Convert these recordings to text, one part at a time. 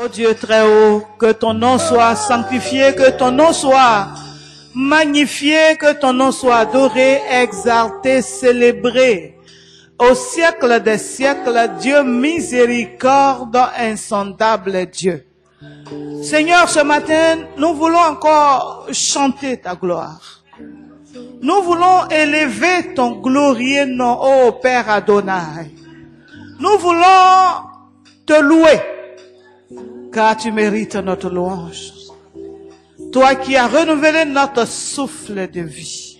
Ô Dieu très haut, que ton nom soit sanctifié, que ton nom soit magnifié, que ton nom soit adoré, exalté, célébré. Au siècle des siècles, Dieu miséricorde, insondable Dieu. Seigneur, ce matin, nous voulons encore chanter ta gloire. Nous voulons élever ton glorieux nom, ô Père Adonai. Nous voulons te louer, car tu mérites notre louange. Toi qui as renouvelé notre souffle de vie.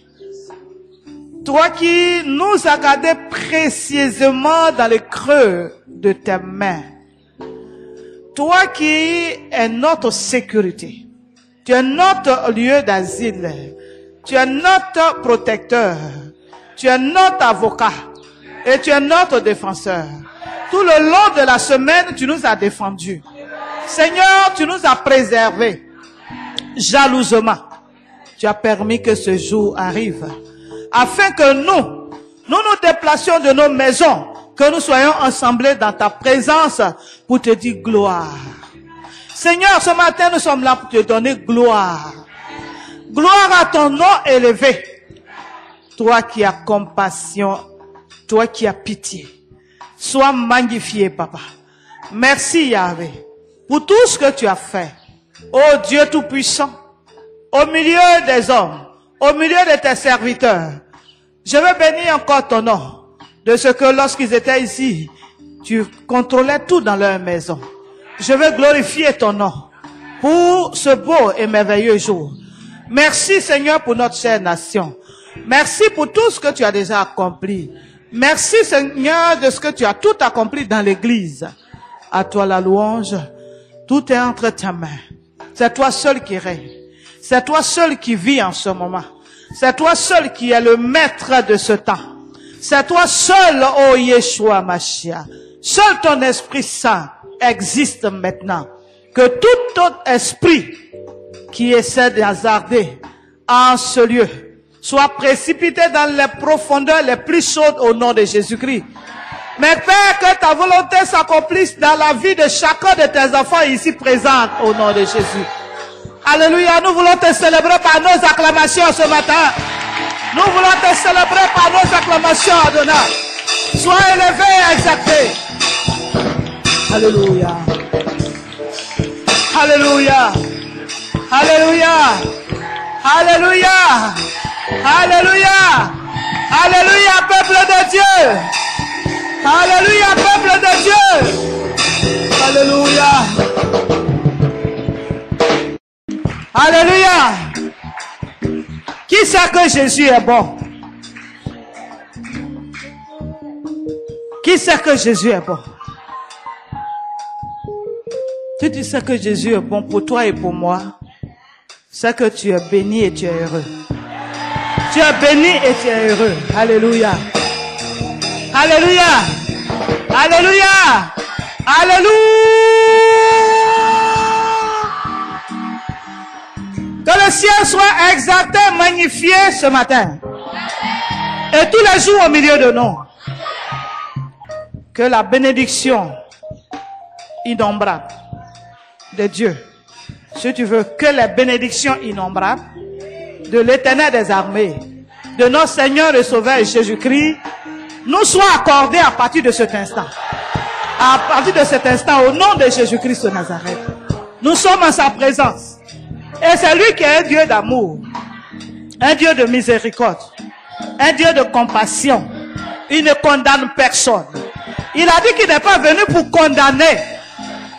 Toi qui nous as gardés précieusement dans les creux de tes mains. Toi qui es notre sécurité. Tu es notre lieu d'asile. Tu es notre protecteur. Tu es notre avocat. Et tu es notre défenseur. Tout le long de la semaine, tu nous as défendus. Seigneur, tu nous as préservés. Jalousement, tu as permis que ce jour arrive. Afin que nous nous déplacions de nos maisons. Que nous soyons assemblés dans ta présence pour te dire gloire. Seigneur, ce matin, nous sommes là pour te donner gloire. Gloire à ton nom élevé. Toi qui as compassion, toi qui as pitié. Sois magnifié, Papa. Merci, Yahvé, pour tout ce que tu as fait. Ô Dieu Tout-Puissant, au milieu des hommes, au milieu de tes serviteurs, je veux bénir encore ton nom. De ce que lorsqu'ils étaient ici, tu contrôlais tout dans leur maison. Je veux glorifier ton nom pour ce beau et merveilleux jour. Merci Seigneur pour notre chère nation. Merci pour tout ce que tu as déjà accompli. Merci Seigneur de ce que tu as tout accompli dans l'église. À toi la louange. Tout est entre tes mains. C'est toi seul qui règne. C'est toi seul qui vis en ce moment. C'est toi seul qui est le maître de ce temps. C'est toi seul, ô Yeshua Mashiach. Seul ton Esprit Saint existe maintenant. Que tout autre esprit qui essaie de hasarder en ce lieu soit précipité dans les profondeurs les plus chaudes au nom de Jésus-Christ. Mais Père, que ta volonté s'accomplisse dans la vie de chacun de tes enfants ici présents au nom de Jésus. Alléluia, nous voulons te célébrer par nos acclamations ce matin. Nous voulons te célébrer par nos acclamations, Adonai. Sois élevé et exalté. Alléluia. Alléluia. Alléluia. Alléluia. Alléluia. Alléluia, peuple de Dieu. Alléluia, peuple de Dieu. Alléluia. Alléluia. Qui sait que Jésus est bon? Qui sait que Jésus est bon? Si tu sais que Jésus est bon pour toi et pour moi, c'est que tu es béni et tu es heureux. Tu es béni et tu es heureux. Alléluia. Alléluia. Alléluia. Alléluia. Que le ciel soit exalté, magnifié ce matin. Et tous les jours au milieu de nous. Que la bénédiction innombrable de Dieu, si tu veux, que les bénédictions innombrables de l'Éternel des armées, de notre Seigneur et Sauveur Jésus-Christ, nous soient accordées à partir de cet instant. À partir de cet instant, au nom de Jésus-Christ de Nazareth. Nous sommes en sa présence. Et c'est lui qui est un Dieu d'amour, un Dieu de miséricorde, un Dieu de compassion. Il ne condamne personne. Il a dit qu'il n'est pas venu pour condamner.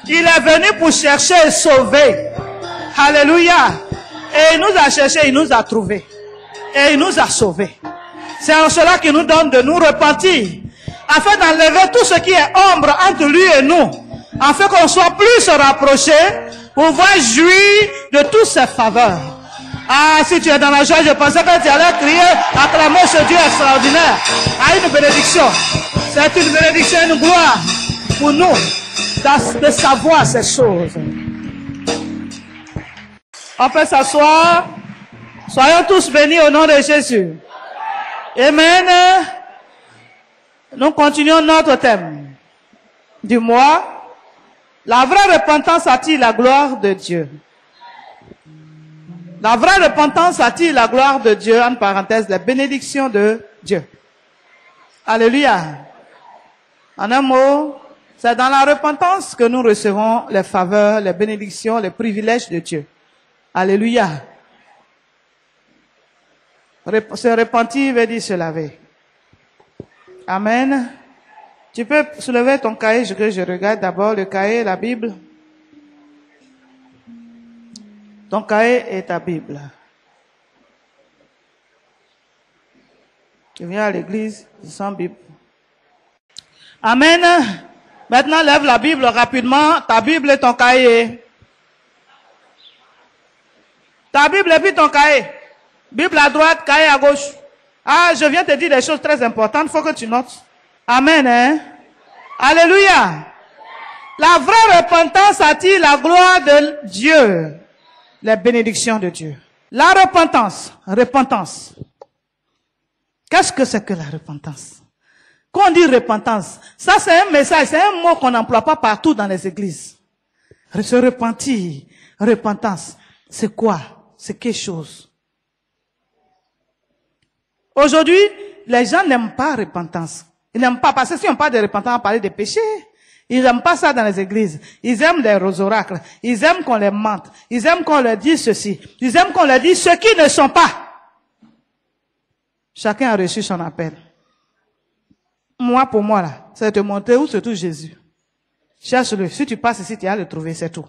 Il est venu pour chercher et sauver. Alléluia. Et il nous a cherché, il nous a trouvés. Et il nous a sauvés. C'est en cela qu'il nous donne de nous repentir, afin d'enlever tout ce qui est ombre entre lui et nous, afin qu'on soit plus rapprochés, pour pouvoir jouir de toutes ses faveurs. Ah, si tu es dans la joie, je pensais que tu allais crier, acclamer ce Dieu extraordinaire. Ah, une bénédiction. C'est une bénédiction, une gloire pour nous de savoir ces choses. On peut s'asseoir. Soyons tous bénis au nom de Jésus. Amen. Nous continuons notre thème du mois. La vraie repentance attire la gloire de Dieu. La vraie repentance attire la gloire de Dieu, en parenthèse, la bénédiction de Dieu. Alléluia. En un mot, c'est dans la repentance que nous recevons les faveurs, les bénédictions, les privilèges de Dieu. Alléluia. Se repentir veut dire se laver. Amen. Tu peux soulever ton cahier, que je regarde d'abord le cahier, la Bible. Ton cahier et ta Bible. Tu viens à l'église sans Bible. Amen. Maintenant, lève la Bible rapidement. Ta Bible et ton cahier. Ta Bible et puis ton cahier. Bible à droite, cahier à gauche. Ah, je viens te dire des choses très importantes. Il faut que tu notes. Amen. Hein? Alléluia. La vraie repentance attire la gloire de Dieu. Les bénédictions de Dieu. La repentance. Repentance. Qu'est-ce que c'est que la repentance? Quand on dit repentance, ça c'est un message, c'est un mot qu'on n'emploie pas partout dans les églises. Se repentir, repentance, c'est quoi? C'est quelque chose. Aujourd'hui, les gens n'aiment pas repentance. Ils n'aiment pas, parce que si on parle de repentance, on parle des péchés. Ils n'aiment pas ça dans les églises. Ils aiment les oracles. Ils aiment qu'on les mente. Ils aiment qu'on leur dise ceci. Ils aiment qu'on leur dise ce qui ne sont pas. Chacun a reçu son appel. Moi, pour moi, là, c'est de te montrer où se trouve Jésus. Cherche-le. Si tu passes ici, tu vas le trouver, c'est tout.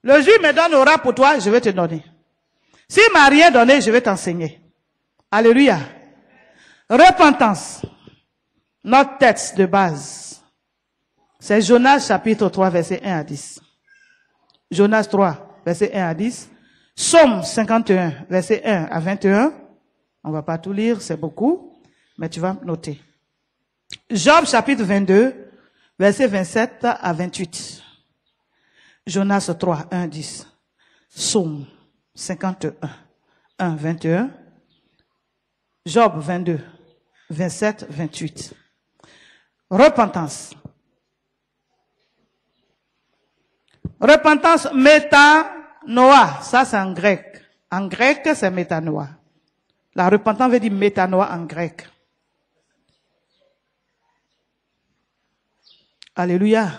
Le juif me donne aura pour toi, je vais te donner. S'il m'a rien donné, je vais t'enseigner. Alléluia. Repentance. Notre texte de base. C'est Jonas chapitre 3, verset 1 à 10. Jonas 3, verset 1 à 10. Psaume 51, verset 1 à 21. On va pas tout lire, c'est beaucoup, mais tu vas noter. Job chapitre 22, verset 27 à 28. Jonas 3, 1, 10. Psaume 51, 1, 21. Job 22, 27, 28. Repentance. Repentance, métanoïa. Ça, c'est en grec. En grec, c'est métanoïa. La repentance veut dire métanoïa en grec. Alléluia.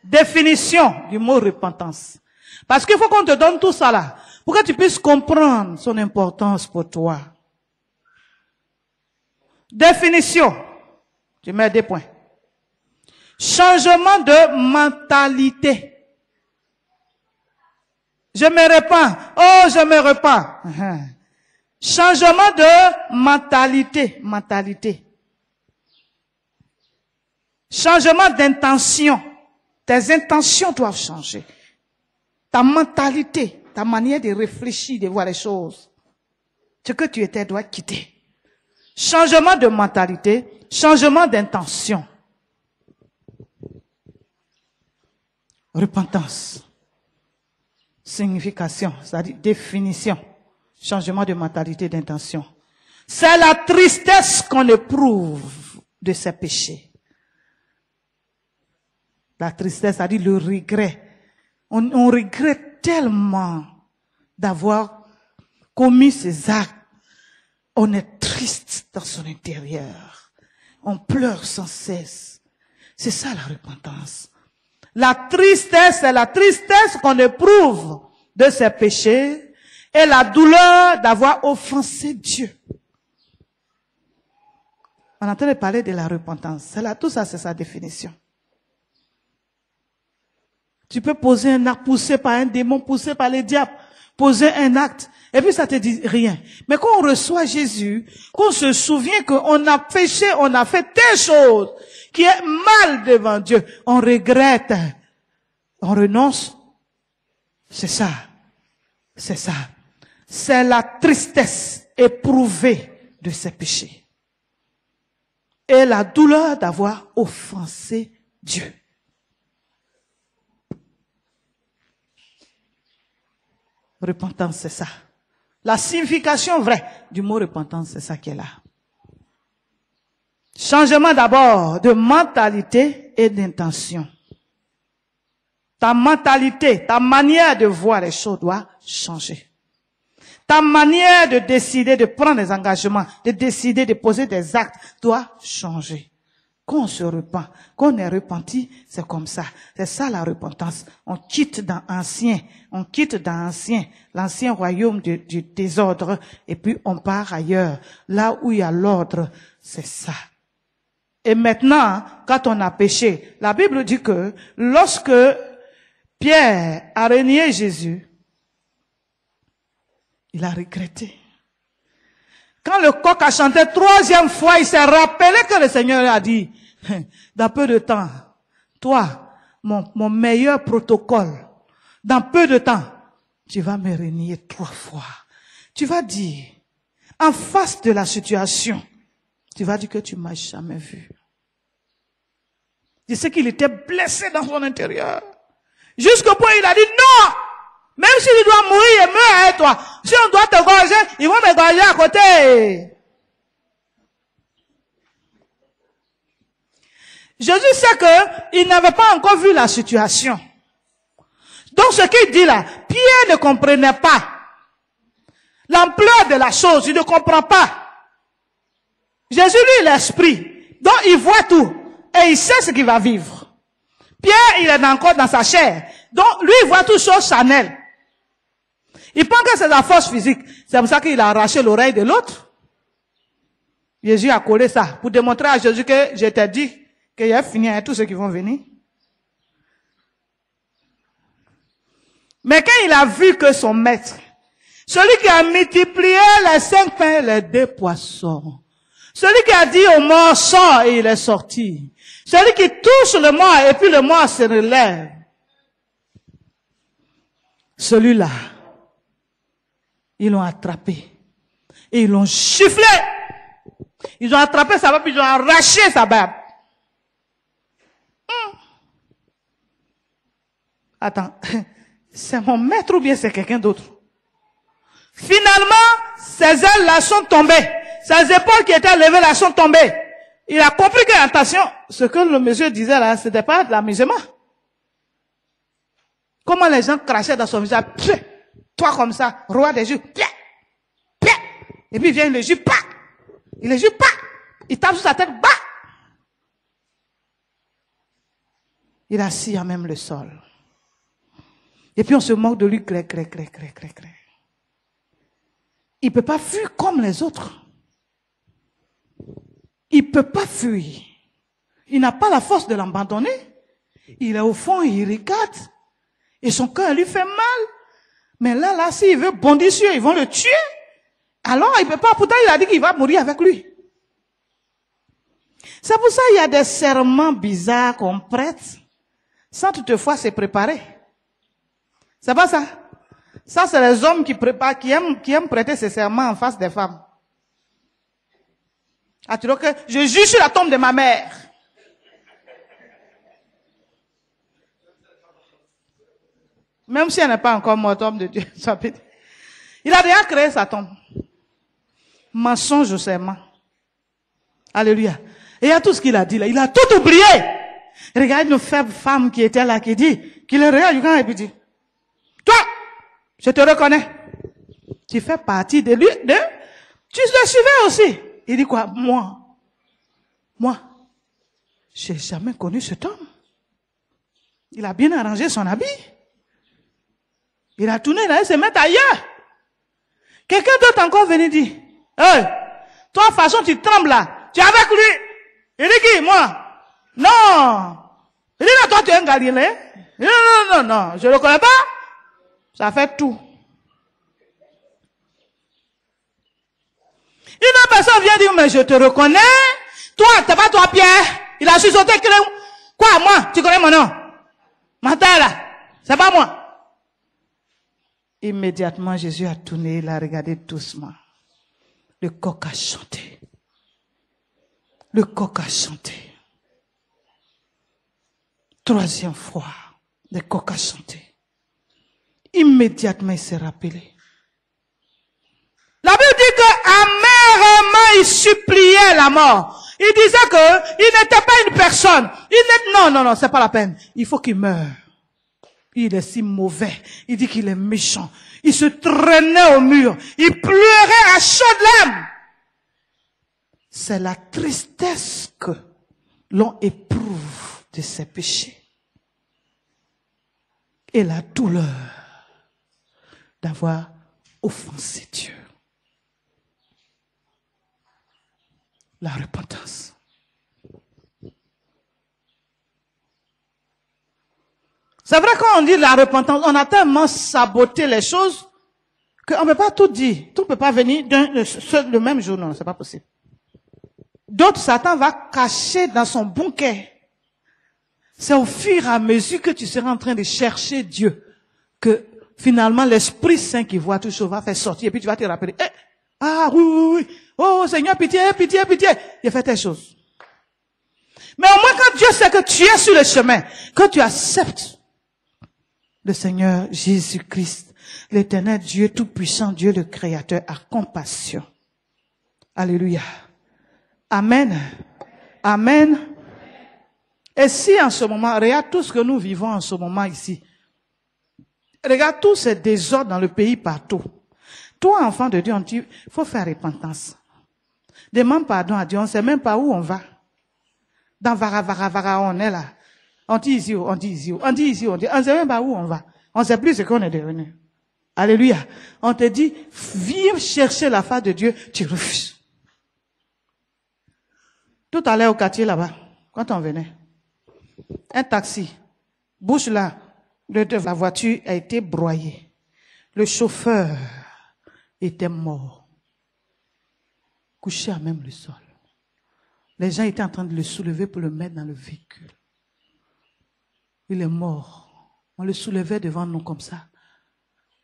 Définition du mot repentance. Parce qu'il faut qu'on te donne tout ça là, pour que tu puisses comprendre son importance pour toi. Définition. Tu mets des points. Changement de mentalité. Je me repens. Oh, je me repens. Changement de mentalité. Mentalité. Changement d'intention. Tes intentions doivent changer. Ta mentalité, ta manière de réfléchir, de voir les choses. Ce que tu étais doit quitter. Changement de mentalité, changement d'intention. Repentance. Signification, c'est-à-dire définition. Changement de mentalité, d'intention. C'est la tristesse qu'on éprouve de ses péchés. La tristesse, c'est-à-dire le regret. On regrette tellement d'avoir commis ces actes. On est triste dans son intérieur. On pleure sans cesse. C'est ça la repentance. La tristesse, c'est la tristesse qu'on éprouve de ses péchés et la douleur d'avoir offensé Dieu. On est en train de parler de la repentance. C'est là, tout ça, c'est sa définition. Tu peux poser un acte poussé par un démon, poussé par les diables, poser un acte, et puis ça te dit rien. Mais quand on reçoit Jésus, qu'on se souvient qu'on a péché, on a fait telle chose qui est mal devant Dieu, on regrette, on renonce. C'est ça. C'est ça. C'est la tristesse éprouvée de ses péchés. Et la douleur d'avoir offensé Dieu. Repentance, c'est ça. La signification vraie du mot repentance, c'est ça qui est là. Changement d'abord de mentalité et d'intention. Ta mentalité, ta manière de voir les choses doit changer. Ta manière de décider, de prendre des engagements, de décider, de poser des actes doit changer. Quand on se repent, quand on est repenti, c'est comme ça. C'est ça la repentance. On quitte dans l'ancien royaume du désordre, et puis on part ailleurs. Là où il y a l'ordre, c'est ça. Et maintenant, quand on a péché, la Bible dit que lorsque Pierre a renié Jésus, il a regretté. Quand le coq a chanté 3e fois, il s'est rappelé que le Seigneur a dit, dans peu de temps, toi, mon meilleur protocole, dans peu de temps, tu vas me renier 3 fois. Tu vas dire, en face de la situation, tu vas dire que tu m'as jamais vu. Je sais qu'il était blessé dans son intérieur. Jusqu'au point où il a dit non! Même s'il doit mourir, il meurt avec toi. Si on doit te gorger, ils vont me gorger à côté. Jésus sait qu'il n'avait pas encore vu la situation. Donc ce qu'il dit là, Pierre ne comprenait pas l'ampleur de la chose, il ne comprend pas. Jésus lui est l'esprit, donc il voit tout et il sait ce qu'il va vivre. Pierre, il est encore dans sa chair, donc lui il voit tout chose charnelle. Il pense que c'est la force physique. C'est pour ça qu'il a arraché l'oreille de l'autre. Jésus a collé ça pour démontrer à Jésus que je t'ai dit qu'il y a fini avec tous ceux qui vont venir. Mais quand il a vu que son maître, celui qui a multiplié les 5 pains et les 2 poissons, celui qui a dit au mort sort et il est sorti, celui qui touche le mort et puis le mort se relève, celui-là, ils l'ont attrapé. Et ils l'ont giflé. Ils ont attrapé sa barbe, ils ont arraché sa barbe. Attends, c'est mon maître ou bien c'est quelqu'un d'autre? Finalement, ses ailes là sont tombées. Ses épaules qui étaient levées là sont tombées. Il a compris que, attention, ce que le monsieur disait là, c'était pas de l'amusement. Comment les gens crachaient dans son visage. Toi comme ça, roi des Juifs, et puis vient le juif, il le juif, il tape sur sa tête, il assis à même le sol. Et puis on se moque de lui, Il peut pas fuir comme les autres. Il peut pas fuir. Il n'a pas la force de l'abandonner. Il est au fond, il regarde, et son cœur lui fait mal. Mais là, s'il veut bondir sur eux, ils vont le tuer. Alors, il peut pas. Pourtant, il a dit qu'il va mourir avec lui. C'est pour ça qu'il y a des serments bizarres qu'on prête, sans toutefois se préparer. C'est pas ça. Ça, c'est les hommes qui préparent, qui aiment prêter ces serments en face des femmes. Ah, tu vois que je juge sur la tombe de ma mère. Même si elle n'est pas encore morte, homme de Dieu. Il a déjà créé sa tombe. Mensonge au serment. Alléluia. Et il y a tout ce qu'il a dit là. Il a tout oublié. Regarde une faible femme qui était là, qui dit, qui le regarde et puis dit, toi, je te reconnais. Tu fais partie de lui, tu le suivais aussi. Il dit quoi? Moi, j'ai jamais connu cet homme. Il a bien arrangé son habit. Il a tourné, il allait se mettre ailleurs. Quelqu'un d'autre encore venait dire, hey, toi, de toute façon, tu trembles là. Tu es avec lui. Il dit qui? Moi? Non. Il dit, non, toi, tu es un Galilée. Non, je le connais pas. Ça fait tout. Une autre personne vient dire, mais je te reconnais. Toi, t'es pas toi, Pierre. Il a chuchoté, quoi, moi? Tu connais mon nom? Matin là. C'est pas moi. Immédiatement, Jésus a tourné, il a regardé doucement. Le coq a chanté. Le coq a chanté. 3e fois, le coq a chanté. Immédiatement, il s'est rappelé. La Bible dit que amèrement, il suppliait la mort. Il disait que il n'était pas une personne. Non, c'est pas la peine. Il faut qu'il meure. Il est si mauvais. Il dit qu'il est méchant. Il se traînait au mur. Il pleurait à chaudes larmes. C'est la tristesse que l'on éprouve de ses péchés. Et la douleur d'avoir offensé Dieu. La repentance. C'est vrai quand on dit la repentance, on a tellement saboté les choses qu'on ne peut pas tout dire. Tout ne peut pas venir le même jour. Non, c'est pas possible. D'autres, Satan va cacher dans son bunker. C'est au fur et à mesure que tu seras en train de chercher Dieu que finalement l'Esprit Saint qui voit tout chose va faire sortir et puis tu vas te rappeler. Oui. Oh Seigneur, pitié. Il a fait telle chose. Mais au moins quand Dieu sait que tu es sur le chemin, quand tu acceptes le Seigneur Jésus-Christ, l'Éternel Dieu Tout-Puissant, Dieu le Créateur, a compassion. Alléluia. Amen. Amen. Et si en ce moment, regarde tout ce que nous vivons en ce moment ici. Regarde tous ces désordres dans le pays partout. Toi, enfant de Dieu, on dit, faut faire repentance. Demande pardon à Dieu, on ne sait même pas où on va. Dans Vara, on est là. On dit ici, on ne sait même pas où on va. On ne sait plus ce qu'on est devenu. Alléluia. On te dit, viens chercher la face de Dieu, tu refuses. Tout à l'heure au quartier là-bas, quand on venait, un taxi, bouche là, la voiture a été broyée. Le chauffeur était mort, couché à même le sol. Les gens étaient en train de le soulever pour le mettre dans le véhicule. Il est mort. On le soulevait devant nous comme ça,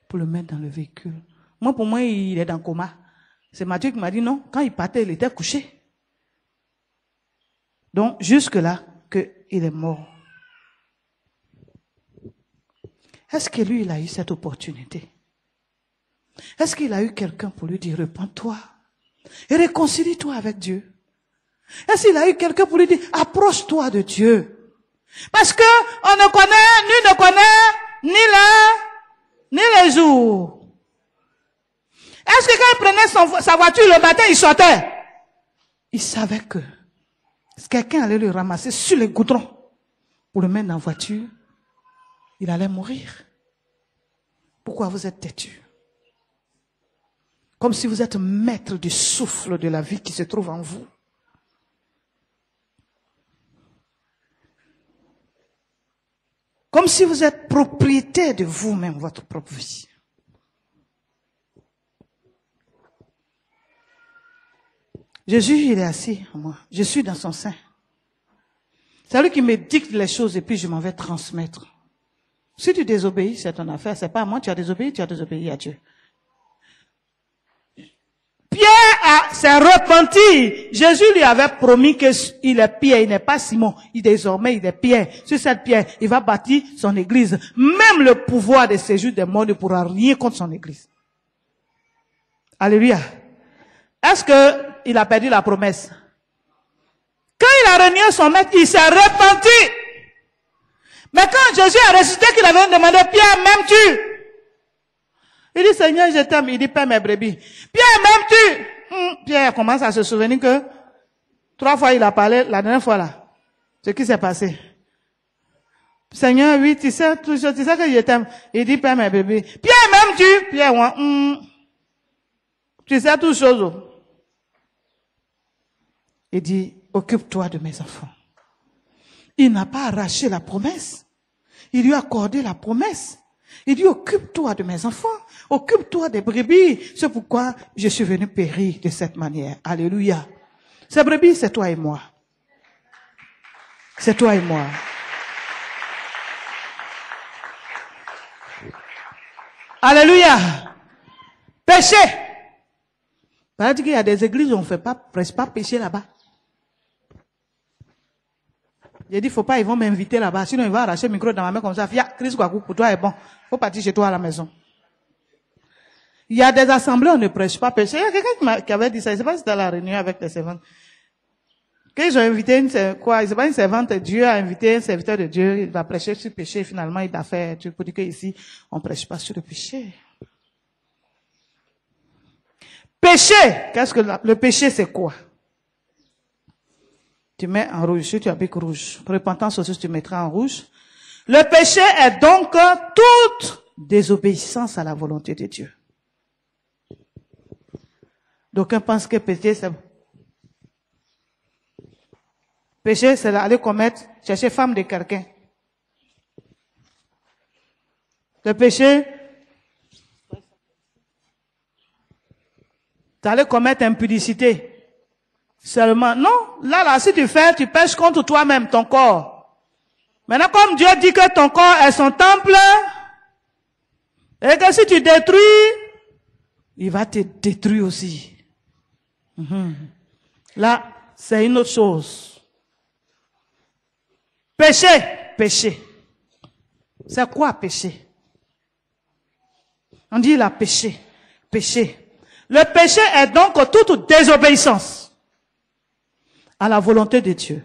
pour le mettre dans le véhicule. Moi, pour moi, il est dans le coma. C'est Mathieu qui m'a dit non, quand il partait, il était couché. Donc, jusque-là, qu'il est mort. Est-ce que lui, il a eu cette opportunité? Est-ce qu'il a eu quelqu'un pour lui dire, repens-toi et réconcilie-toi avec Dieu? Est-ce qu'il a eu quelqu'un pour lui dire, approche-toi de Dieu? Parce que on ne connaît, nul ne connaît, ni l'heure, ni les jours. Est-ce que quand il prenait sa voiture le matin, il sortait? Il savait que quelqu'un allait le ramasser sur les goudrons pour le mettre dans la voiture. Il allait mourir. Pourquoi vous êtes têtu? Comme si vous êtes maître du souffle de la vie qui se trouve en vous. Comme si vous êtes propriétaire de vous-même, votre propre vie. Jésus, il est assis en moi. Je suis dans son sein. C'est lui qui me dicte les choses et puis je m'en vais transmettre. Si tu désobéis, c'est ton affaire. C'est pas à moi, tu as désobéi à Dieu. Pierre s'est repenti. Jésus lui avait promis qu'il est Pierre, il n'est pas Simon. Désormais, il est Pierre. Sur cette pierre, il va bâtir son église. Même le pouvoir de séjour des morts ne pourra rien contre son église. Alléluia. Est-ce qu'il a perdu la promesse? Quand il a renié son maître, il s'est repenti. Mais quand Jésus a ressuscité, qu'il avait demandé, Pierre, m'aimes-tu? Il dit, Seigneur, je t'aime. Il dit, paie mes brebis. Pierre, m'aimes-tu? Pierre commence à se souvenir que 3 fois il a parlé, la dernière fois là. Ce qui s'est passé. Seigneur, oui, tu sais que je t'aime. Il dit, paie mes brebis. Pierre, m'aimes-tu? Pierre, moi, tu sais toutes choses. Il dit, occupe-toi de mes enfants. Il n'a pas arraché la promesse. Il lui a accordé la promesse. Il dit, occupe-toi de mes enfants. Occupe-toi des brebis. C'est pourquoi je suis venu périr de cette manière. Alléluia. Ces brebis, c'est toi et moi. C'est toi et moi. Alléluia. Péché. Parce qu'il y a des églises où on ne fait pas, presque pas pécher là-bas. J'ai dit, faut pas, ils vont m'inviter là-bas. Sinon, ils vont arracher le micro dans ma main comme ça. Fia, Christ, quoi, pour toi est bon. Faut partir chez toi à la maison. Il y a des assemblées où on ne prêche pas péché. Il y a quelqu'un qui avait dit ça. Je ne sais pas si c'était la réunion avec les servantes. Quand ils ont invité c'est pas une servante, Dieu a invité un serviteur de Dieu, il va prêcher sur le péché, finalement il a fait, tu peux dire qu'ici, on prêche pas sur le péché. Péché, qu'est-ce que le péché c'est quoi? Tu mets en rouge, si tu appliques rouge. Repentance aussi, tu mettras en rouge. Le péché est donc toute désobéissance à la volonté de Dieu. D'aucuns pensent que péché c'est aller commettre, chercher femme de quelqu'un. Le péché, c'est aller commettre impudicité. Seulement, non, là, si tu fais, tu pêches contre toi-même, ton corps. Maintenant, comme Dieu dit que ton corps est son temple, et que si tu détruis, il va te détruire aussi. Là, c'est une autre chose. Péché. C'est quoi péché? On dit la péché. Le péché est donc toute désobéissance à la volonté de Dieu.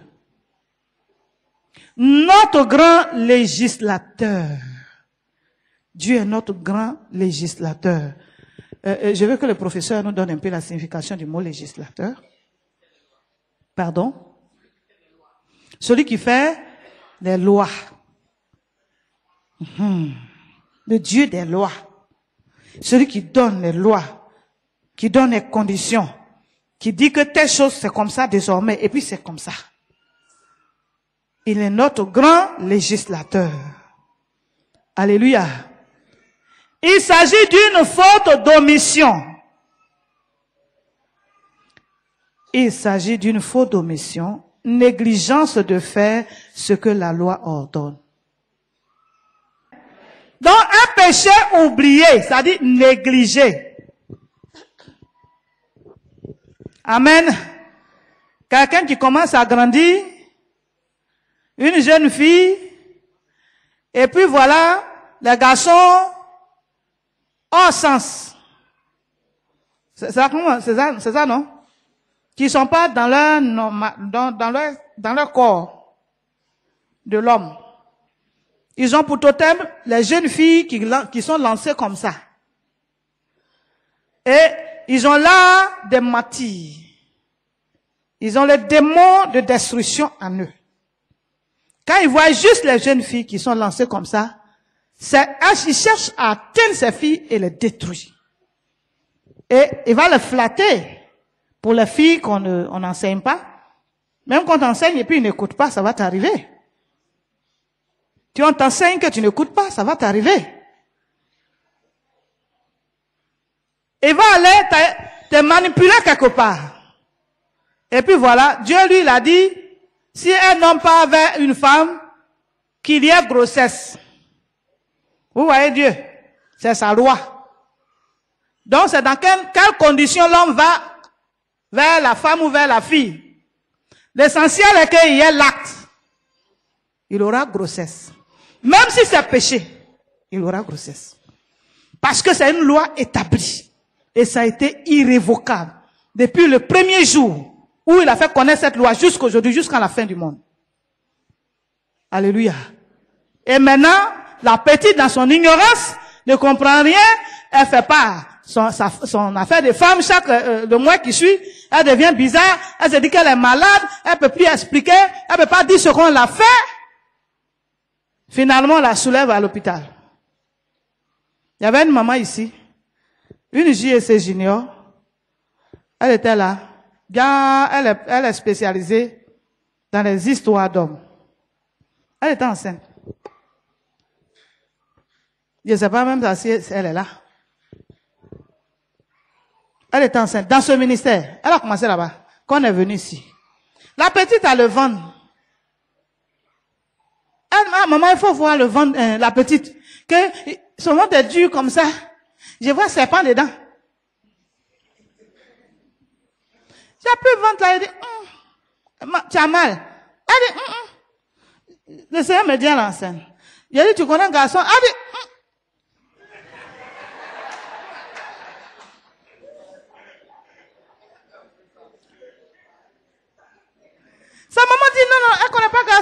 Notre grand législateur. Dieu est notre grand législateur. Je veux que le professeur nous donne un peu la signification du mot législateur. Pardon? Celui qui fait les lois. Le Dieu des lois. Celui qui donne les lois, qui donne les conditions, qui dit que telle chose c'est comme ça désormais, et puis c'est comme ça. Il est notre grand législateur. Alléluia. Il s'agit d'une faute d'omission. Il s'agit d'une faute d'omission, négligence de faire ce que la loi ordonne. Donc un péché oublié, c'est-à-dire négligé. Amen. Quelqu'un qui commence à grandir, une jeune fille, et puis voilà, les garçons hors sens. C'est ça, non? Qui sont pas dans leur corps de l'homme. Ils ont pour totem les jeunes filles qui sont lancées comme ça. Et ils ont là des martyrs. Ils ont les démons de destruction en eux. Quand ils voient juste les jeunes filles qui sont lancées comme ça, ils cherchent à atteindre ces filles et les détruire. Et il va les flatter pour les filles qu'on n'enseigne pas. Même quand on enseigne et puis ils n'écoutent pas, ça va t'arriver. On t'enseigne que tu n'écoutes pas, ça va t'arriver. Il va aller te manipuler quelque part. Et puis voilà, Dieu lui il a dit, si un homme part vers une femme, qu'il y ait grossesse. Vous voyez Dieu, c'est sa loi. Donc c'est dans quelle condition l'homme va vers la femme ou vers la fille. L'essentiel est qu'il y ait l'acte. Il aura grossesse. Même si c'est péché, il aura grossesse. Parce que c'est une loi établie. Et ça a été irrévocable. Depuis le premier jour où il a fait connaître cette loi jusqu'à aujourd'hui, jusqu'à la fin du monde. Alléluia. Et maintenant, la petite dans son ignorance ne comprend rien. Elle fait pas son affaire de femme le mois qui suit. Elle devient bizarre. Elle se dit qu'elle est malade. Elle peut plus expliquer. Elle peut pas dire ce qu'on l'a fait. Finalement, on la soulève à l'hôpital. Il y avait une maman ici, une JSC junior. Elle était là. Bien, elle est spécialisée dans les histoires d'hommes. Elle était enceinte. Je ne sais pas même si elle est là. Elle était enceinte dans ce ministère. Elle a commencé là-bas. Quand on est venu ici. La petite a le ventre. Maman, il faut voir le ventre, la petite. Que son ventre est dur comme ça. Je vois serpent dedans. J'ai pris le ventre là, elle dit, tu as mal. Elle dit, Le Seigneur me dit à l'enceinte. Il a dit, tu connais un garçon? Elle dit,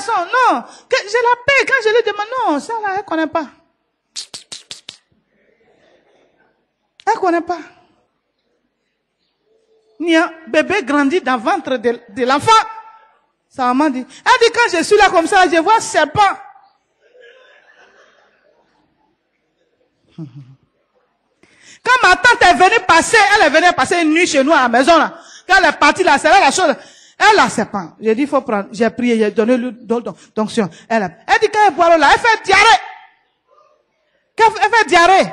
garçon, non, que je l'appelle quand je lui demande, non, ça là, elle connaît pas. Elle connaît pas. Bébé grandit dans le ventre de l'enfant. Sa maman dit, elle dit quand je suis là comme ça, je vois serpent. Quand ma tante est venue passer, elle est venue passer une nuit chez nous à la maison là. Quand elle est partie là, c'est là la chose. Elle a serpent. J'ai dit, il faut prendre. J'ai prié, j'ai donné l'onction. Elle dit quand elle boit là, elle fait diarrhée. Elle fait diarrhée.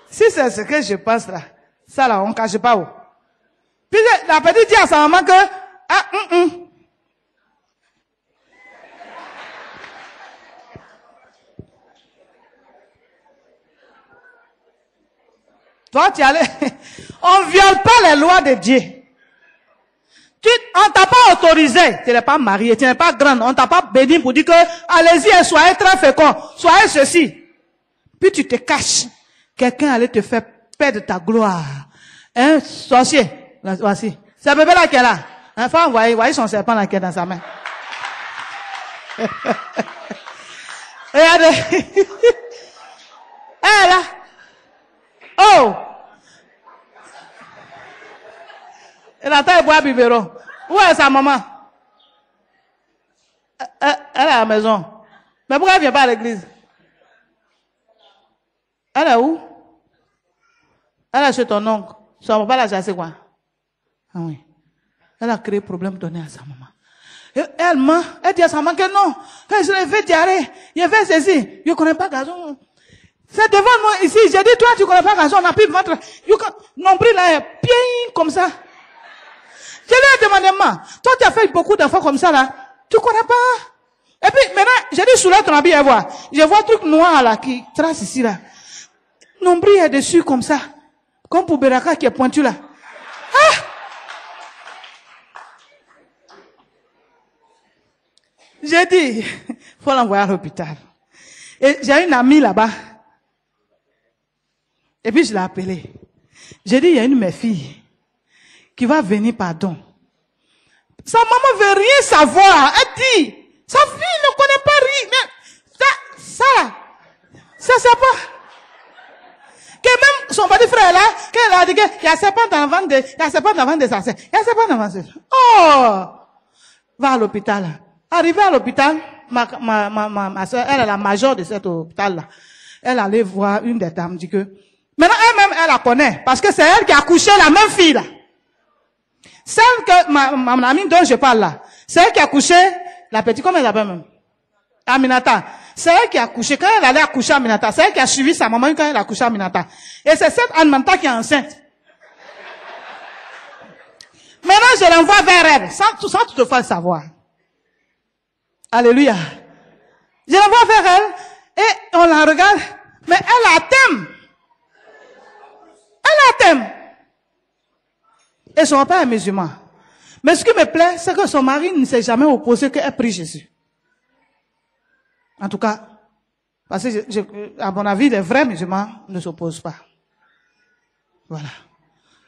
Si c'est ce que je pense là, ça là, on ne cache pas où. Puis la petite dit à sa maman que, Toi, tu allais, on ne viole pas les lois de Dieu. On t'a pas autorisé, tu n'es pas marié, tu n'es pas grande, on t'a pas béni pour dire que, allez-y, soyez très fécond, soyez ceci. Puis tu te caches. Quelqu'un allait te faire perdre ta gloire. Un sorcier. Voici. C'est le bébé là qui est là. Enfin, voyez son serpent là qui est dans sa main. Regardez. Elle là. Oh! Elle attend, elle boit biberon. Où est sa maman? Elle est à la maison. Mais pourquoi elle vient pas à l'église? Elle est où? Elle est chez ton oncle. Son papa l'a chassé quoi? Ah oui. Elle a créé problème donné à sa maman. Et elle ment. Elle dit à sa maman que non. Quand je l'ai fait diarrhée, il fait ceci. Je ne connais pas garçon. C'est devant moi ici. J'ai dit, toi, tu ne connais pas garçon. On a pris le ventre. Nombril là est bien comme ça. Je lui ai demandé, maman, toi, tu as fait beaucoup d'enfants comme ça là. Tu ne connais pas? Et puis, maintenant, j'ai dit, soulève ton habit et voir. Je vois un truc noir là qui trace ici là. Nombril est dessus comme ça. Comme pour Beraka qui est pointu là. Ah! J'ai dit, faut l'envoyer à l'hôpital. Et j'ai une amie là-bas. Et puis je l'ai appelée. J'ai dit, il y a une de mes filles qui va venir pardon. Sa maman veut rien savoir. Elle dit, sa fille ne connaît pas rien. Mais ça c'est pas. Que même son petit frère là, qu'elle a dit qu'il y a serpent dans le ventre de sa sœur. Il y a serpent dans le ventre de sa sœur. Oh! Va à l'hôpital. Arrivé à l'hôpital, ma soeur, elle est la majeure de cet hôpital-là. Elle allait voir une des dames, dit que, maintenant elle-même, elle la connaît, parce que c'est elle qui a couché la même fille, là. Celle que, ma amie dont je parle là, c'est elle qui a couché, la petite, comment elle s'appelle même? Aminata. C'est elle qui a couché, quand elle allait accoucher Aminata, c'est elle qui a suivi sa maman quand elle a accouché Aminata. Et c'est cette Aminata qui est enceinte. Maintenant, je l'envoie vers elle, sans toutefois le savoir. Alléluia. Je la vois vers elle et on la regarde, mais elle a thème. Elle a thème. Et son père est musulman. Mais ce qui me plaît, c'est que son mari ne s'est jamais opposé qu'elle prie Jésus. En tout cas, parce que à mon avis, les vrais musulmans ne s'opposent pas. Voilà.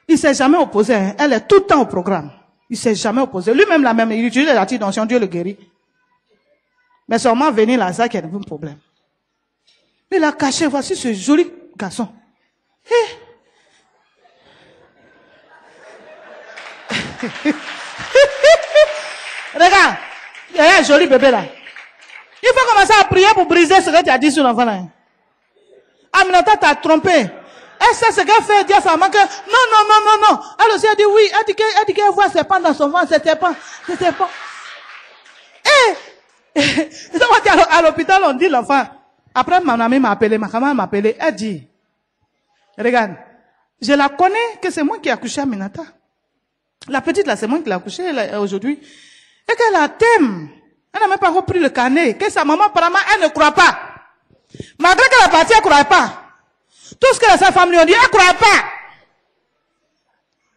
Il s'est jamais opposé. Hein. Elle est tout le temps au programme. Il s'est jamais opposé. Lui-même, il utilise la petite onction, Dieu le guérit. Mais seulement venir là, ça qui a un problème. Il a caché, voici ce joli garçon. Hey. Regarde, il y a un joli bébé là. Il faut commencer à prier pour briser ce que tu as dit sur l'enfant là. Aminata t'a trompé. Elle sait ce qu'elle fait, elle dit à sa maman que non. Elle aussi a dit oui, elle dit qu'elle voit serpent dans son ventre, c'était pas. À l'hôpital, on dit l'enfant. Après, mon ami m'a appelé, ma camarade m'a appelé. Elle dit, regarde, je la connais que c'est moi qui ai accouché Aminata. La petite là, c'est moi qui l'ai accouchée aujourd'hui. Et qu'elle a thème. Elle n'a même pas repris le carnet. Que sa maman, apparemment, elle ne croit pas. Malgré qu'elle est partie, elle ne croit pas. Tout ce que sa femme lui a dit, elle ne croit pas.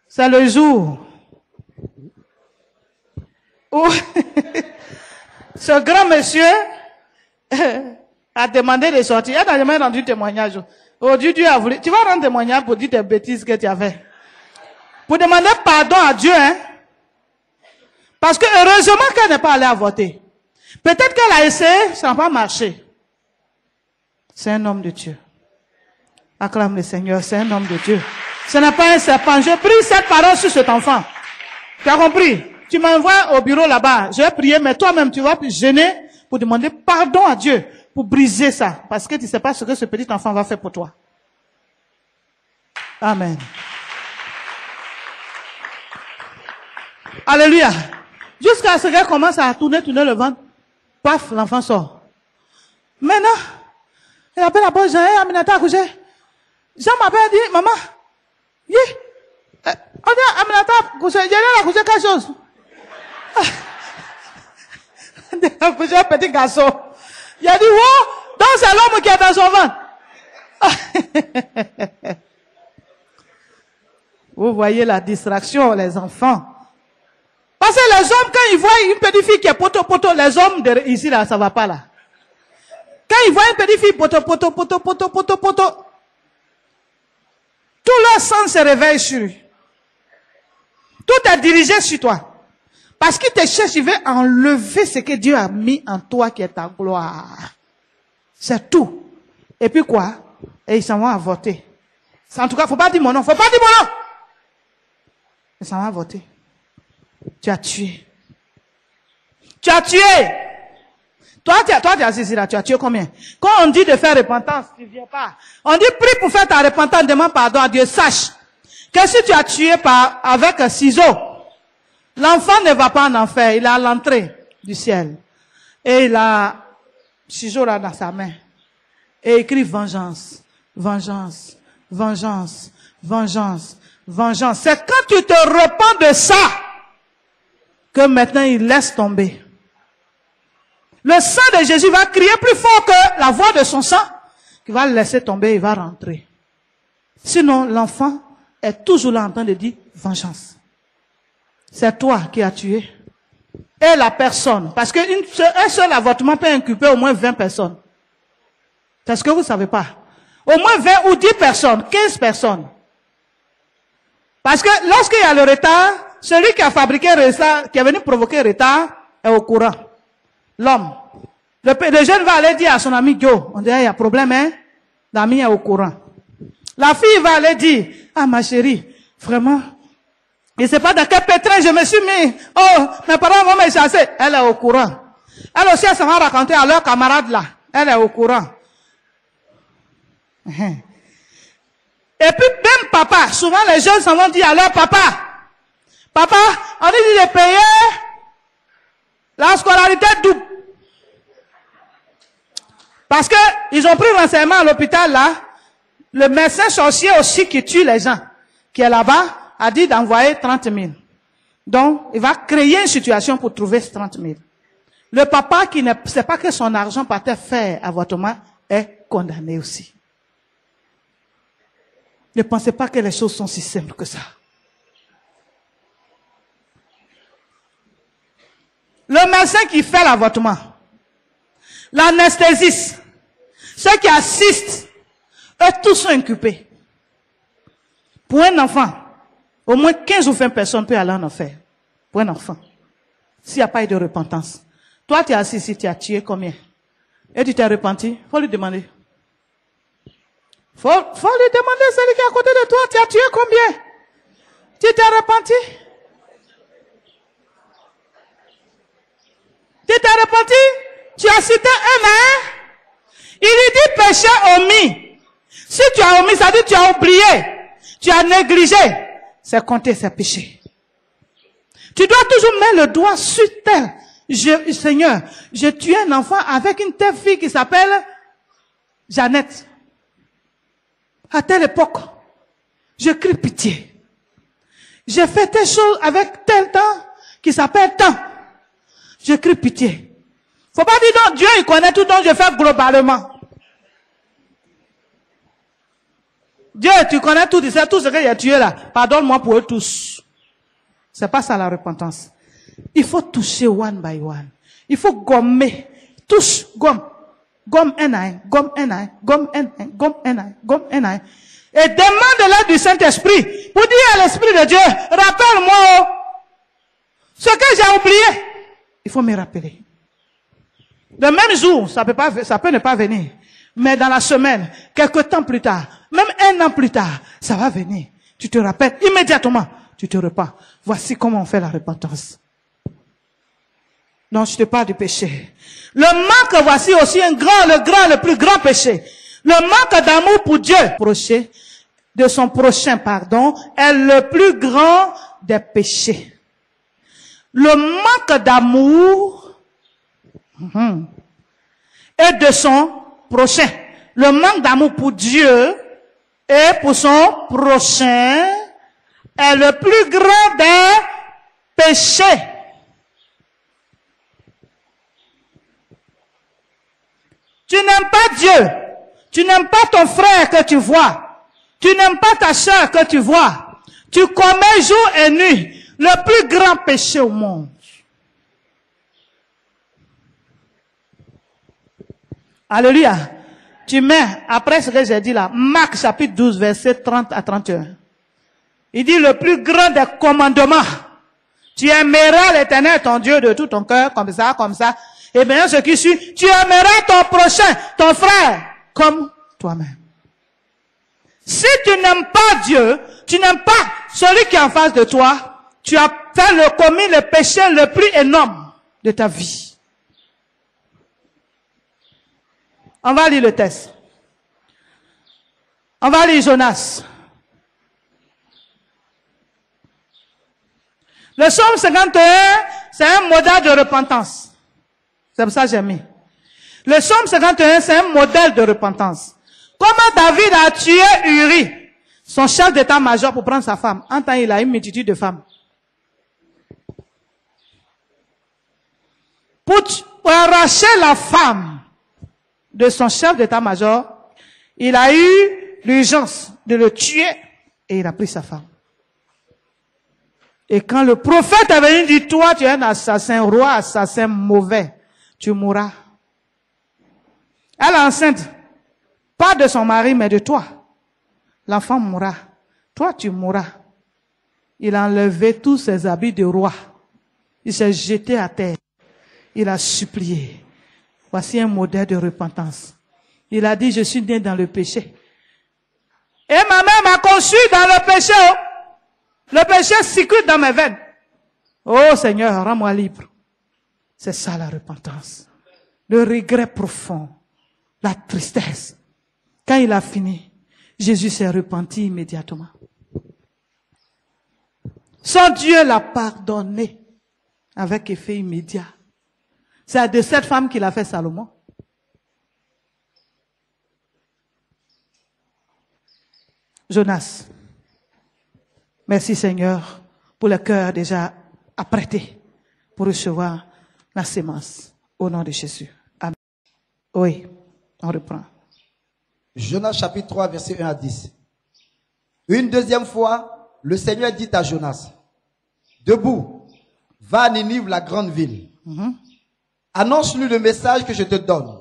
C'est le jour où ce grand monsieur a demandé de sortir. Elle n'a jamais rendu témoignage. Aujourd'hui, Dieu a voulu. Tu vas rendre témoignage pour dire tes bêtises que tu as fait. Pour demander pardon à Dieu, hein. Parce que heureusement qu'elle n'est pas allée à voter. Peut-être qu'elle a essayé, ça n'a pas marché. C'est un homme de Dieu. Acclame le Seigneur, c'est un homme de Dieu. Ce n'est pas un serpent. Je prie cette parole sur cet enfant. Tu as compris? Tu m'envoies au bureau là-bas. Je vais prier, mais toi-même, tu vas gêner pour demander pardon à Dieu, pour briser ça. Parce que tu ne sais pas ce que ce petit enfant va faire pour toi. Amen. Alléluia. Jusqu'à ce qu'elle commence à tourner le ventre. Paf, l'enfant sort. Maintenant, elle appelle la porte, Jean, Aminata a couché. Jean m'appelle et dit, maman, on dit, Aminata a couché, j'ai a couché quelque chose. Elle a couché un petit garçon. Il a dit, oh, donc c'est l'homme qui est dans son ventre. Vous voyez la distraction, les enfants. Parce que les hommes, quand ils voient une petite fille qui est poto, les hommes ici, là, ça va pas là. Quand ils voient une petite fille poto, tout leur sang se réveille sur lui. Tout est dirigé sur toi. Parce qu'il te cherche, il veut enlever ce que Dieu a mis en toi qui est ta gloire. C'est tout. Et puis quoi? Et ils s'en vont à voter. En tout cas, faut pas dire mon nom, faut pas dire mon nom. Ils s'en vont à voter. Tu as tué. Tu as tué. Toi, tu es assis là, tu as tué combien? Quand on dit de faire repentance, tu ne viens pas. On dit prie pour faire ta repentance, demande pardon à Dieu. Sache que si tu as tué avec un ciseau, l'enfant ne va pas en enfer, il est à l'entrée du ciel. Et il a ciseau là dans sa main. Et écrit vengeance, vengeance, vengeance, vengeance, vengeance. C'est quand tu te repens de ça que maintenant il laisse tomber. Le sang de Jésus va crier plus fort que la voix de son sang, qui va le laisser tomber, il va rentrer. Sinon, l'enfant est toujours là en train de dire vengeance. C'est toi qui as tué. Et la personne, parce qu'un seul avortement peut inculper au moins 20 personnes. C'est ce que vous ne savez pas. Au moins 20 ou 10 personnes, 15 personnes. Parce que lorsqu'il y a le retard, celui qui a fabriqué le retard, qui est venu provoquer le retard, est au courant. L'homme. Le jeune va aller dire à son ami Joe, on dirait il y a problème, hein? L'ami est au courant. La fille va aller dire, ah ma chérie, vraiment, je ne sais pas dans quel pétrin je me suis mis. Oh, mes parents vont me chasser. Elle est au courant. Elle aussi, elle s'en va raconter à leur camarade là. Elle est au courant. Et puis même papa, souvent les jeunes s'en vont dire à leur papa, papa, on dit de payer la scolarité double. Parce que ils ont pris renseignement à l'hôpital là, le médecin sorcier aussi qui tue les gens, qui est là-bas, a dit d'envoyer 30 000. Donc, il va créer une situation pour trouver 30 000. Le papa qui ne sait pas que son argent partait faire avortement est condamné aussi. Ne pensez pas que les choses sont si simples que ça. Le médecin qui fait l'avortement, l'anesthésiste, ceux qui assistent, eux tous sont inculpés. Pour un enfant, au moins 15 ou 20 personnes peuvent aller en enfer. Pour un enfant. S'il n'y a pas eu de repentance. Toi, tu es assis ici, tu as tué combien? Et tu t'es repenti? Faut lui demander. Faut lui demander, celui qui est à côté de toi, tu as tué combien? Tu t'es repenti? Tu t'es repenti? Tu as cité un à un? Il lui dit péché omis. Si tu as omis, ça dit tu as oublié. Tu as négligé. C'est compter ses péchés. Tu dois toujours mettre le doigt sur tel. Seigneur, j'ai tué un enfant avec une telle fille qui s'appelle Jeannette. À telle époque, je crie pitié. J'ai fait telle chose avec tel temps qui s'appelle temps. Je crie pitié. Faut pas dire non, Dieu il connaît tout, donc je fais globalement. Dieu, tu connais tout, tu sais tout ce que j'ai tué là. Pardonne-moi pour eux tous. C'est pas ça la repentance. Il faut toucher one by one. Il faut gommer. Touche, gomme. Gomme un à un, gomme un à un, gomme un à un, gomme un à un, gomme un à un. Et demande l'aide du Saint-Esprit pour dire à l'Esprit de Dieu, rappelle-moi, Ce que j'ai oublié, il faut me rappeler. Le même jour, ça peut ne pas venir. Mais dans la semaine, quelque temps plus tard, même 1 an plus tard, ça va venir. Tu te rappelles immédiatement, tu te repens. Voici comment on fait la repentance. Non, je te parle du péché. Le manque, voici aussi le plus grand péché. Le manque d'amour pour Dieu, de son prochain, est le plus grand des péchés. Le manque d'amour et de son prochain. Le manque d'amour pour Dieu et pour son prochain est le plus grand des péchés. Tu n'aimes pas Dieu. Tu n'aimes pas ton frère que tu vois. Tu n'aimes pas ta soeur que tu vois. Tu commets jour et nuit le plus grand péché au monde. Alléluia. Tu mets, après ce que j'ai dit là, Marc chapitre 12, verset 30 à 31. Il dit le plus grand des commandements. Tu aimeras l'Éternel, ton Dieu, de tout ton cœur, comme ça. Et bien, ce qui suit, tu aimeras ton prochain, ton frère, comme toi-même. Si tu n'aimes pas Dieu, tu n'aimes pas celui qui est en face de toi, tu as commis le péché le plus énorme de ta vie. On va lire le texte. On va lire Jonas. Le psaume 51, c'est un modèle de repentance. C'est pour ça que j'ai mis. Le psaume 51, c'est un modèle de repentance. Comment David a tué Uri, son chef d'état-major, pour prendre sa femme. En temps, il a une multitude de femmes. Pour arracher la femme de son chef d'état-major, il a eu l'urgence de le tuer et il a pris sa femme. Et quand le prophète est venu dire, toi, tu es un assassin, roi, assassin mauvais, tu mourras. Elle est enceinte, pas de son mari, mais de toi. L'enfant mourra. Toi, tu mourras. Il a enlevé tous ses habits de roi. Il s'est jeté à terre. Il a supplié. Voici un modèle de repentance. Il a dit, je suis né dans le péché. Et ma mère m'a conçu dans le péché. Le péché circule dans mes veines. Oh Seigneur, rends-moi libre. C'est ça la repentance. Le regret profond. La tristesse. Quand il a fini, Jésus s'est repenti immédiatement. Son Dieu l'a pardonné avec effet immédiat. C'est de cette femme qu'il a fait Salomon. Jonas. Merci Seigneur pour le cœur déjà apprêté pour recevoir la sémence. Au nom de Jésus. Amen. Oui, on reprend. Jonas chapitre 3, verset 1 à 10. Une deuxième fois, le Seigneur dit à Jonas, debout, va à Ninive, la grande ville. Annonce-lui le message que je te donne.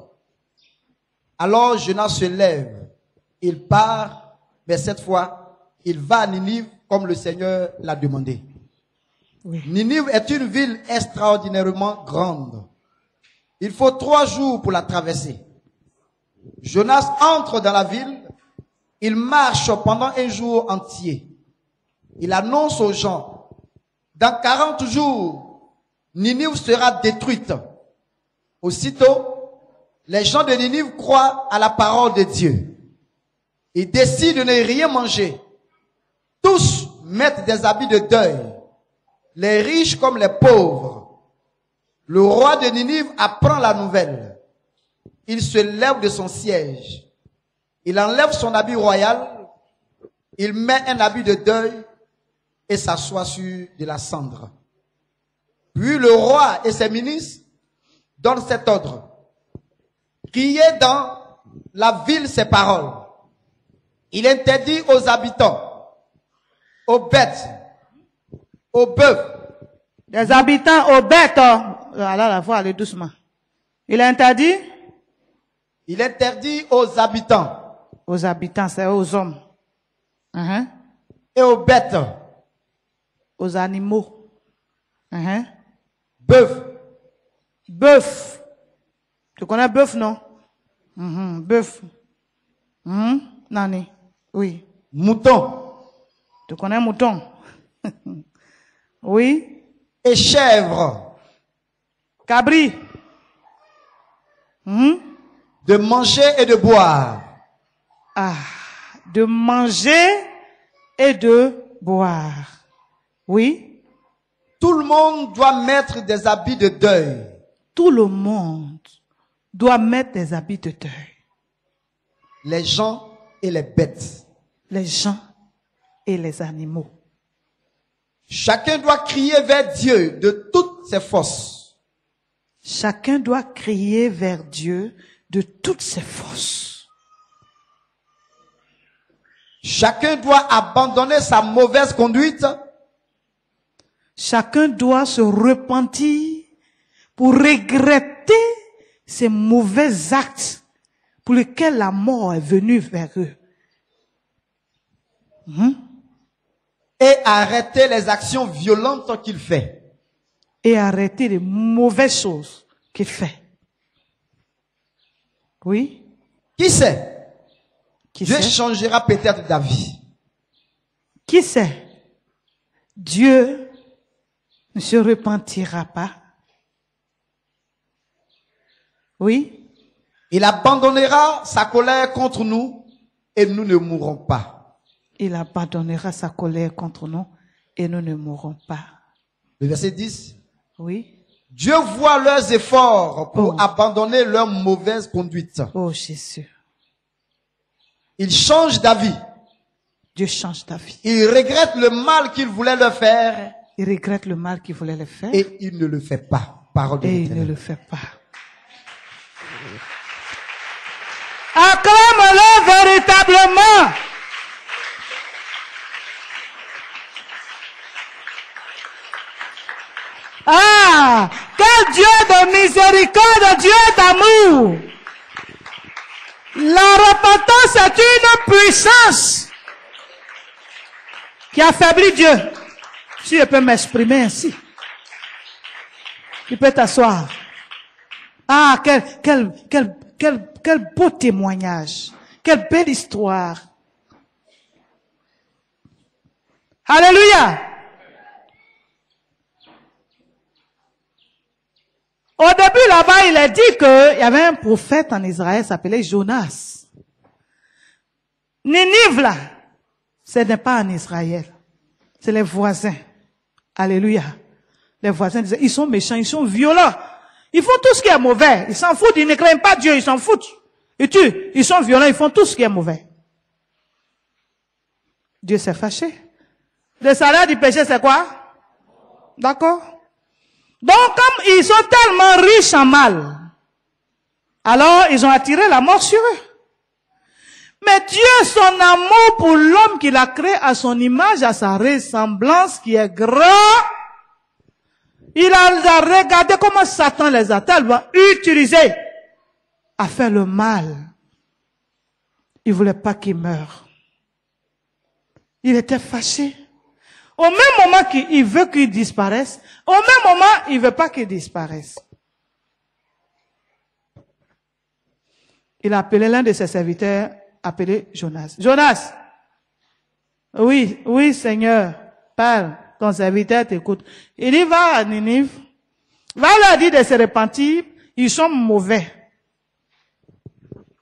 Alors Jonas se lève, il part, mais cette fois, il va à Ninive comme le Seigneur l'a demandé. Oui. Ninive est une ville extraordinairement grande. Il faut 3 jours pour la traverser. Jonas entre dans la ville, il marche pendant 1 jour entier. Il annonce aux gens, dans 40 jours, Ninive sera détruite. Aussitôt, les gens de Ninive croient à la parole de Dieu. Ils décident de ne rien manger. Tous mettent des habits de deuil, les riches comme les pauvres. Le roi de Ninive apprend la nouvelle. Il se lève de son siège. Il enlève son habit royal. Il met un habit de deuil et s'assoit sur de la cendre. Puis le roi et ses ministres donnent cet ordre. Criez dans la ville ces paroles. Il interdit aux habitants, aux bêtes, aux bœufs. Les habitants aux bêtes. Alors la voix, allez doucement. Il interdit? Il interdit aux habitants. Aux habitants, c'est aux hommes. Et aux bêtes. Aux animaux. Bœuf. Bœuf. Tu connais bœuf, non? Bœuf. Nani? Oui. Mouton. Tu connais mouton? Oui. Et chèvre. Cabri. De manger et de boire. Ah, de manger et de boire. Oui. Tout le monde doit mettre des habits de deuil. Tout le monde doit mettre des habits de deuil. Les gens et les bêtes. Les gens et les animaux. Chacun doit crier vers Dieu de toutes ses forces. Chacun doit crier vers Dieu de toutes ses forces. Chacun doit abandonner sa mauvaise conduite. Chacun doit se repentir pour regretter ces mauvais actes pour lesquels la mort est venue vers eux. Et arrêter les actions violentes qu'il fait. Et arrêter les mauvaises choses qu'il fait. Oui. Qui sait? Dieu sait? changera peut-être d'avis. Qui sait? Dieu ne se repentira pas. Oui. Il abandonnera sa colère contre nous et nous ne mourrons pas. Il abandonnera sa colère contre nous et nous ne mourrons pas. Le verset 10. Oui. Dieu voit leurs efforts pour abandonner leur mauvaise conduite. Oh Jésus. Il change d'avis. Dieu change d'avis. Il regrette le mal qu'il voulait leur faire. Il regrette le mal qu'il voulait le faire. Et il ne le fait pas. Parole de Et il l'Éternel. ne le fait pas. Acclame-le véritablement. Ah, quel Dieu de miséricorde, Dieu d'amour. La repentance est une puissance qui affaiblit Dieu. Si je peux m'exprimer ainsi. Tu peux t'asseoir. Ah, quel beau témoignage. Quelle belle histoire. Alléluia. Au début, là-bas, il a dit qu'il y avait un prophète en Israël, s'appelait Jonas. Ninive, là, ce n'est pas en Israël. C'est les voisins. Alléluia. Les voisins disaient, ils sont méchants, ils sont violents. Ils font tout ce qui est mauvais. Ils s'en foutent, ils ne craignent pas Dieu, ils s'en foutent. Ils tuent, ils sont violents, ils font tout ce qui est mauvais. Dieu s'est fâché. Le salaire du péché, c'est quoi? D'accord? Donc, comme ils sont tellement riches en mal, alors ils ont attiré la mort sur eux. Mais Dieu, son amour pour l'homme qu'il a créé à son image, à sa ressemblance qui est grand, il a regardé comment Satan les a tellement utilisés à faire le mal. Il voulait pas qu'ils meurent. Il était fâché. Au même moment qu'il veut qu'ils disparaissent, au même moment, il veut pas qu'ils disparaissent. Il a appelé l'un de ses serviteurs, appelé Jonas. Jonas! Oui, Seigneur, parle, ton serviteur t'écoute. Il dit, va à Ninive, va leur dire de se repentir, ils sont mauvais.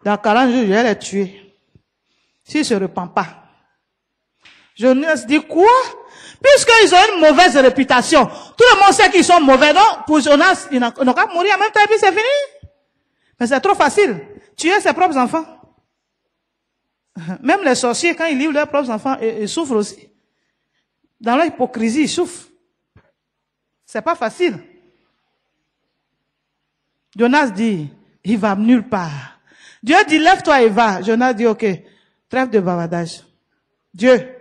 Dans 40 jours, je vais les tuer. S'ils se repentent pas. Jonas dit, quoi? Puisqu'ils ont une mauvaise réputation. Tout le monde sait qu'ils sont mauvais, non? Pour Jonas, ils n'ont qu'à mourir en même temps et puis c'est fini. Mais c'est trop facile. Tuer ses propres enfants. Même les sorciers, quand ils livrent leurs propres enfants, ils souffrent aussi. Dans leur hypocrisie, ils souffrent. C'est pas facile. Jonas dit, il va nulle part. Dieu dit, lève-toi et va. Jonas dit, ok, trêve de bavardage. Dieu,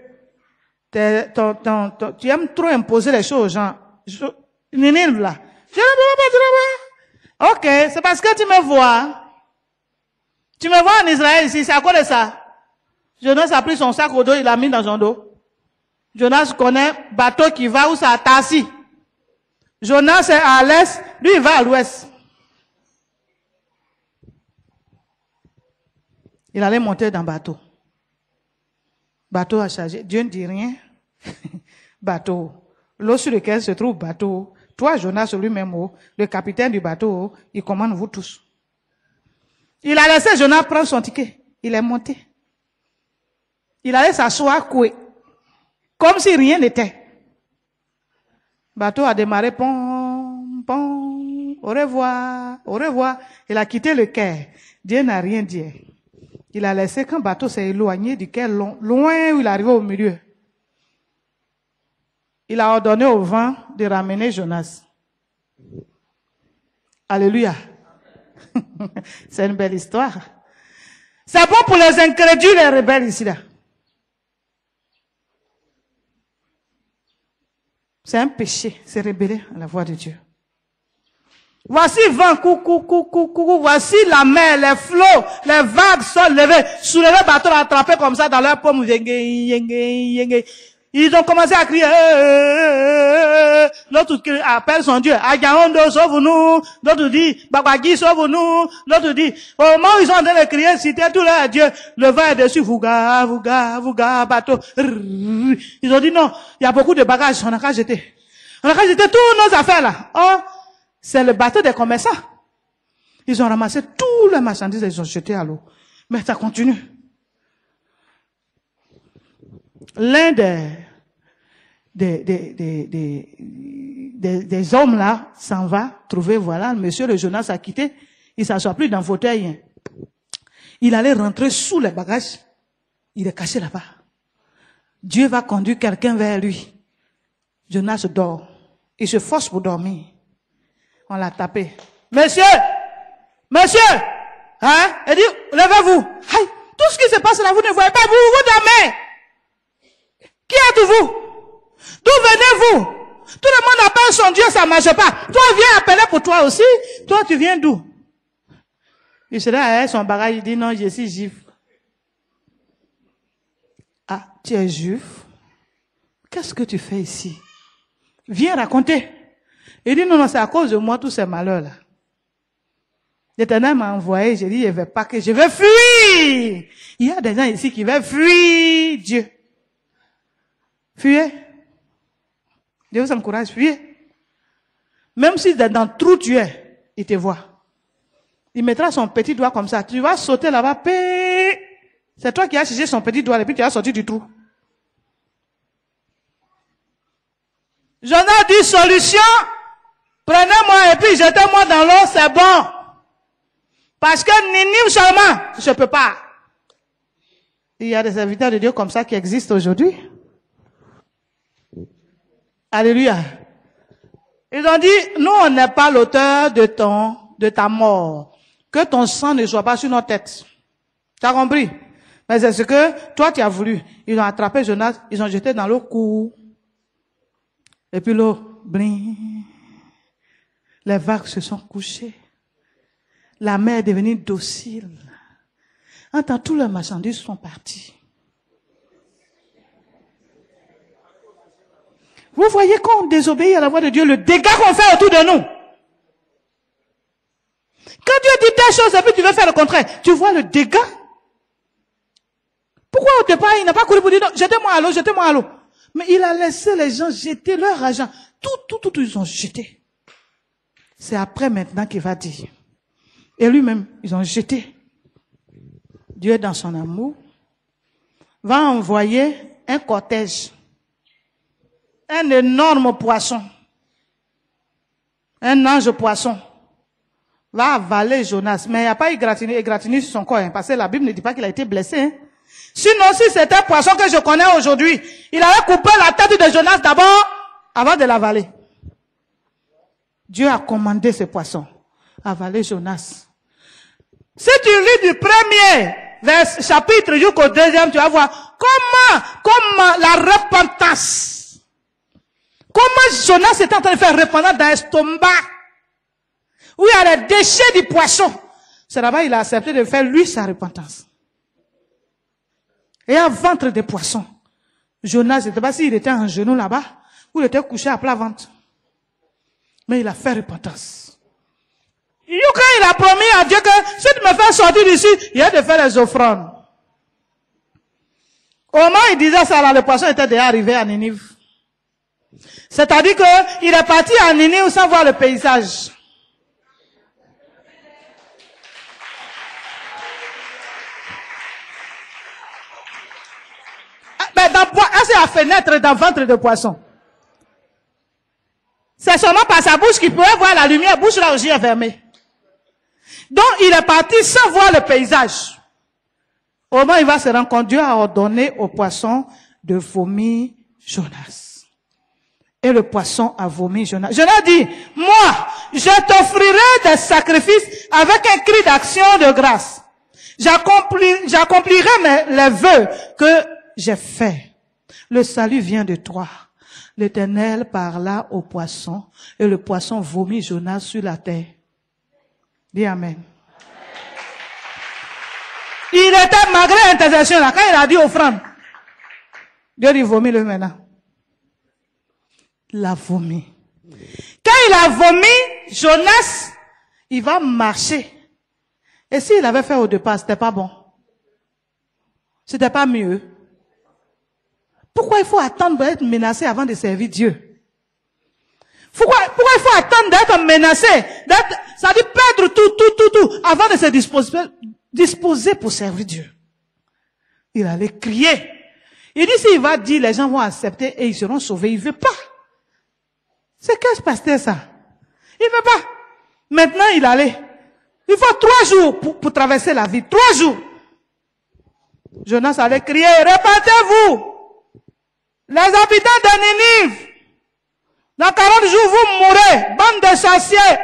tu aimes trop imposer les choses aux gens. Ninive là. Ok, c'est parce que tu me vois. Tu me vois en Israël ici, c'est à cause de ça. Jonas a pris son sac au dos, il l'a mis dans son dos. Jonas connaît bateau qui va où ça a tassi. Jonas est à l'est, lui il va à l'ouest. Il allait monter dans le bateau. Bateau à charger. Dieu ne dit rien. Bateau. L'eau sur lequel se trouve bateau. Toi, Jonas, lui-même, le capitaine du bateau, il commande vous tous. Il a laissé Jonas prendre son ticket. Il est monté. Il allait s'asseoir, coué. Comme si rien n'était. Bateau a démarré, pom, pom, au revoir, au revoir. Il a quitté le quai. Dieu n'a rien dit. Il a laissé quand le bateau s'est éloigné du quai, loin où il arrivait au milieu. Il a ordonné au vent de ramener Jonas. Alléluia. C'est une belle histoire. C'est bon pour les incrédules et les rebelles ici là. C'est un péché, c'est rebeller à la voix de Dieu. Voici vent, coucou, voici la mer, les flots, les vagues sont levées, soulevés, bateau attrapé comme ça dans leur paume. Ils ont commencé à crier, l'autre appelle son Dieu, Agaondo, sauve-nous, l'autre dit, Babagi, sauve-nous, l'autre dit, au moment où ils sont en train de crier, citer tout leur Dieu, le vent est dessus, vouga, bateau. Ils ont dit non, il y a beaucoup de bagages, on n'a qu'à jeter. On n'a qu'à jeter toutes nos affaires là. Oh, c'est le bateau des commerçants. Ils ont ramassé tous les marchandises et ils ont jeté à l'eau. Mais ça continue. L'un des hommes là s'en va trouver, voilà, monsieur le Jonas a quitté, il s'assoit plus dans le fauteuil. Il allait rentrer sous les bagages, il est caché là-bas. Dieu va conduire quelqu'un vers lui. Jonas dort, il se force pour dormir. On l'a tapé. Monsieur, hein? Il dit, levez-vous. Aïe, tout ce qui se passe là, vous ne voyez pas, vous dormez. Qui êtes-vous? D'où venez-vous? Tout le monde appelle son Dieu, ça ne marche pas. Toi, viens appeler pour toi aussi. Toi, tu viens d'où? Il se là, son bagage, il dit non, je suis juif. Ah, tu es juif? Qu'est-ce que tu fais ici? Viens raconter. Il dit non, c'est à cause de moi tous ces malheurs-là. L'Éternel m'a envoyé, j'ai dit, je vais pas que je vais fuir. Il y a des gens ici qui veulent fuir Dieu. Fuyez. Dieu vous encourage, fuyez. Même si dans le trou tu es, il te voit. Il mettra son petit doigt comme ça. Tu vas sauter là-bas. C'est toi qui as cherché son petit doigt et puis tu as sorti du trou. Jonas dit solution. Prenez-moi et puis jetez-moi dans l'eau, c'est bon. Parce que Ninive seulement, je peux pas. Il y a des serviteurs de Dieu comme ça qui existent aujourd'hui. Alléluia. Ils ont dit, nous on n'est pas l'auteur de ta mort. Que ton sang ne soit pas sur nos têtes. Tu as compris? Mais c'est ce que toi tu as voulu. Ils ont attrapé Jonas, ils ont jeté dans l'eau court. Et puis l'eau, bling. Les vagues se sont couchées. La mer est devenue docile. Entends, tous les marchandises sont partis. Vous voyez quand on désobéit à la voix de Dieu, le dégât qu'on fait autour de nous. Quand Dieu dit telle chose et puis tu veux faire le contraire, tu vois le dégât. Pourquoi au départ il n'a pas couru pour dire non, jetez-moi à l'eau, jetez-moi à l'eau. Mais il a laissé les gens jeter leur argent. Tout, ils ont jeté. C'est après maintenant qu'il va dire. Et lui-même, ils ont jeté. Dieu, dans son amour, va envoyer un cortège. Un énorme poisson. Un ange poisson. Va avaler Jonas. Mais il n'y a pas égratigné sur son corps. Parce que la Bible ne dit pas qu'il a été blessé. Sinon, si c'était un poisson que je connais aujourd'hui, il avait coupé la tête de Jonas d'abord, avant de l'avaler. Dieu a commandé ce poisson. Avaler Jonas. Si tu lis du premier chapitre jusqu'au deuxième, tu vas voir comment la repentance. Comment Jonas est en train de faire repentance dans l'estomac. Où il y a les déchets du poisson. C'est là-bas il a accepté de faire lui sa repentance. Et un ventre de poisson. Jonas, je ne sais pas s'il était en genou là-bas, ou il était couché à plat ventre. Mais il a fait repentance. Il a promis à Dieu que si tu me fais sortir d'ici, il a de faire les offrandes. Au moment où il disait ça, là, le poisson était déjà arrivé à Ninive. C'est-à-dire qu'il est parti à Ninive sans voir le paysage. C'est la fenêtre dans le ventre de poisson. C'est seulement par sa bouche qu'il pouvait voir la lumière, bouche là aussi est fermée. Donc il est parti sans voir le paysage. Au moment où il va se rendre compte, Dieu a ordonné au poisson de vomir Jonas. Et le poisson a vomi Jonas. Jonas dit, moi, je t'offrirai des sacrifices avec un cri d'action de grâce. J'accomplirai les vœux que j'ai faits. Le salut vient de toi. L'Éternel parla au poisson et le poisson vomit Jonas sur la terre. Dis Amen. Il était malgré l'intercession là. Quand il a dit offrande, Dieu dit vomit le maintenant. Il a vomi. Quand il a vomi, Jonas, il va marcher. Et s'il avait fait au départ, c'était pas bon. C'était pas mieux. Pourquoi il faut attendre d'être menacé avant de servir Dieu? Pourquoi il faut attendre d'être menacé, ça dit perdre tout, avant de se disposer pour servir Dieu? Il allait crier. Il dit s'il va dire, les gens vont accepter et ils seront sauvés. Il veut pas. C'est quel pasteur ça? Il veut pas. Maintenant il allait. Il faut 3 jours pour traverser la vie. 3 jours. Jonas allait crier, répentez-vous! Les habitants de Ninive, dans 40 jours, vous mourrez, bande de sorciers,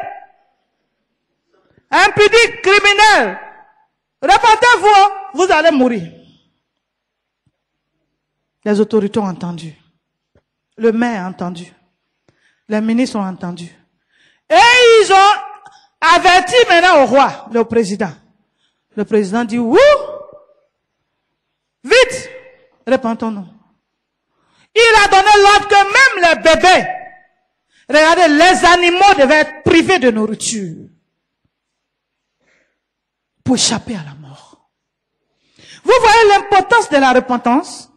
impudiques, criminels. Répentez-vous, vous allez mourir. Les autorités ont entendu. Le maire a entendu. Les ministres ont entendu. Et ils ont averti maintenant au roi, le président. Le président dit, ouh, vite, répentons-nous. Il a donné l'ordre que même les bébés, regardez, les animaux devaient être privés de nourriture pour échapper à la mort. Vous voyez l'importance de la repentance?